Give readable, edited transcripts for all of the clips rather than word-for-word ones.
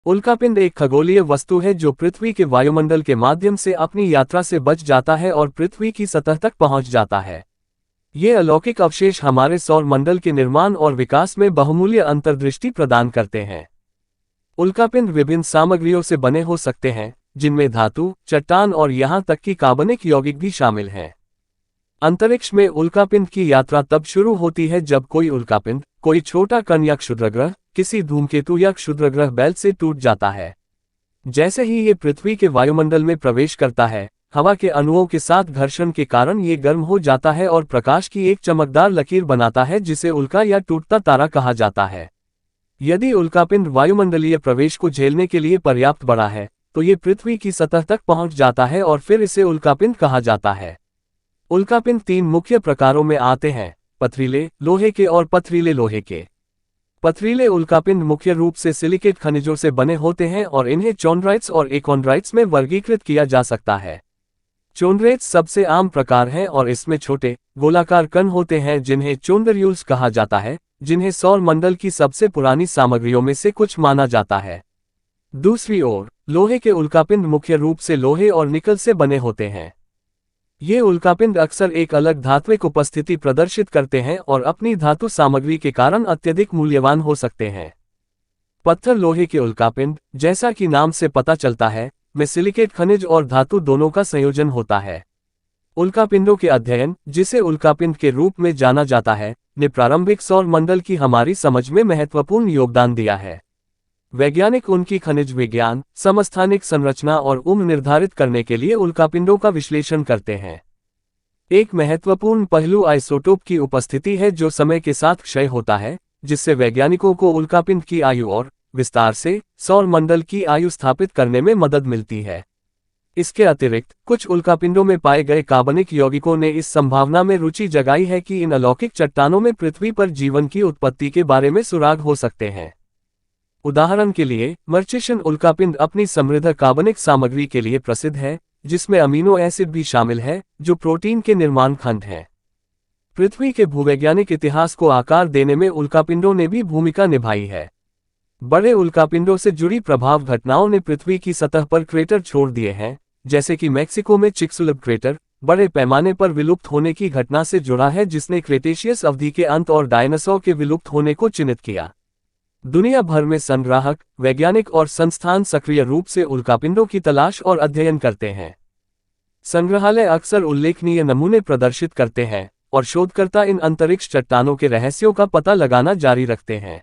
उल्कापिंड एक खगोलीय वस्तु है जो पृथ्वी के वायुमंडल के माध्यम से अपनी यात्रा से बच जाता है और पृथ्वी की सतह तक पहुंच जाता है। ये अलौकिक अवशेष हमारे सौर मंडल के निर्माण और विकास में बहुमूल्य अंतर्दृष्टि प्रदान करते हैं। उल्कापिंड विभिन्न सामग्रियों से बने हो सकते हैं, जिनमें धातु, चट्टान और यहां तक कि कार्बनिक यौगिक भी शामिल हैं। अंतरिक्ष में उल्कापिंड की यात्रा तब शुरू होती है जब कोई उल्कापिंड, कोई छोटा कण या क्षुद्रग्रह, किसी धूमकेतु या क्षुद्रग्रह बेल्ट से टूट जाता है। जैसे ही ये पृथ्वी के वायुमंडल में प्रवेश करता है, हवा के अणुओं के साथ घर्षण के कारण ये गर्म हो जाता है और प्रकाश की एक चमकदार लकीर बनाता है जिसे उल्का या टूटता तारा कहा जाता है। यदि उल्कापिंड वायुमंडलीय प्रवेश को झेलने के लिए पर्याप्त बड़ा है, तो ये पृथ्वी की सतह तक पहुंच जाता है और फिर इसे उल्कापिंड कहा जाता है। उल्कापिंड 3 मुख्य प्रकारों में आते हैं: पथरीले, लोहे के और पथरीले लोहे के। पथरीले उल्कापिंड मुख्य रूप से सिलिकेट खनिजों से बने होते हैं और इन्हें चोंड्राइट्स और एकोंड्राइट्स में वर्गीकृत किया जा सकता है। चोंड्रेट्स सबसे आम प्रकार है और इसमें छोटे, गोलाकार कण होते हैं जिन्हें चोंडर्यूल्स कहा जाता है, जिन्हें सौर मंडल की सबसे पुरानी सामग्रियों में से कुछ माना जाता है। दूसरी ओर, लोहे के उल्कापिंड मुख्य रूप से लोहे और निकल से बने होते हैं। ये उल्कापिंड अक्सर एक अलग धात्विक उपस्थिति प्रदर्शित करते हैं और अपनी धातु सामग्री के कारण अत्यधिक मूल्यवान हो सकते हैं। पत्थर लोहे के उल्कापिंड, जैसा कि नाम से पता चलता है, में सिलिकेट खनिज और धातु दोनों का संयोजन होता है। उल्कापिंडों के अध्ययन, जिसे उल्कापिंड के रूप में जाना जाता है, ने प्रारंभिक सौर मंडल की हमारी समझ में महत्वपूर्ण योगदान दिया है। वैज्ञानिक उनकी खनिज विज्ञान, समस्थानिक संरचना और उम्र निर्धारित करने के लिए उल्कापिंडों का विश्लेषण करते हैं। एक महत्वपूर्ण पहलू आइसोटोप की उपस्थिति है जो समय के साथ क्षय होता है, जिससे वैज्ञानिकों को उल्कापिंड की आयु और विस्तार से सौर मंडल की आयु स्थापित करने में मदद मिलती है। इसके अतिरिक्त कुछ उल्कापिंडों में पाए गए कार्बनिक यौगिकों ने इस संभावना में रुचि जगाई है कि इन अलौकिक चट्टानों में पृथ्वी पर जीवन की उत्पत्ति के बारे में सुराग हो सकते हैं। उदाहरण के लिए, मर्चिशन उल्कापिंड अपनी समृद्ध कार्बनिक सामग्री के लिए प्रसिद्ध है, जिसमें अमीनो एसिड भी शामिल है, जो प्रोटीन के निर्माण खंड हैं। पृथ्वी के भूवैज्ञानिक इतिहास को आकार देने में उल्कापिंडों ने भी भूमिका निभाई है। बड़े उल्कापिंडों से जुड़ी प्रभाव घटनाओं ने पृथ्वी की सतह पर क्रेटर छोड़ दिए हैं, जैसे कि मैक्सिको में चिक्सुलप क्रेटर, बड़े पैमाने पर विलुप्त होने की घटना से जुड़ा है जिसने क्रेटेशियस अवधि के अंत और डायनासोर के विलुप्त होने को चिन्हित किया। दुनिया भर में संग्राहक, वैज्ञानिक और संस्थान सक्रिय रूप से उल्कापिंडों की तलाश और अध्ययन करते हैं। संग्रहालय अक्सर उल्लेखनीय नमूने प्रदर्शित करते हैं और शोधकर्ता इन अंतरिक्ष चट्टानों के रहस्यों का पता लगाना जारी रखते हैं।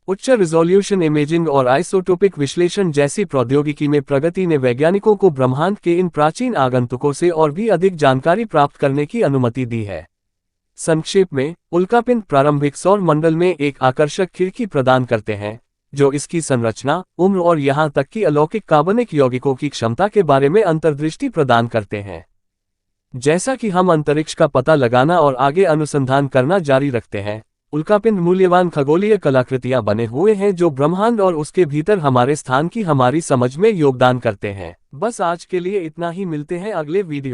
उच्च रिजोल्यूशन इमेजिंग और आइसोटोपिक विश्लेषण जैसी प्रौद्योगिकी में प्रगति ने वैज्ञानिकों को ब्रह्मांड के इन प्राचीन आगंतुकों से और भी अधिक जानकारी प्राप्त करने की अनुमति दी है। संक्षेप में, उल्कापिंड प्रारंभिक सौर मंडल में एक आकर्षक खिड़की प्रदान करते हैं, जो इसकी संरचना, उम्र और यहां तक कि अलौकिक कार्बनिक यौगिकों की क्षमता के बारे में अंतर्दृष्टि प्रदान करते हैं। जैसा कि हम अंतरिक्ष का पता लगाना और आगे अनुसंधान करना जारी रखते हैं, उल्कापिंड मूल्यवान खगोलीय कलाकृतियां बने हुए हैं जो ब्रह्मांड और उसके भीतर हमारे स्थान की हमारी समझ में योगदान करते हैं। बस आज के लिए इतना ही, मिलते हैं अगले वीडियो।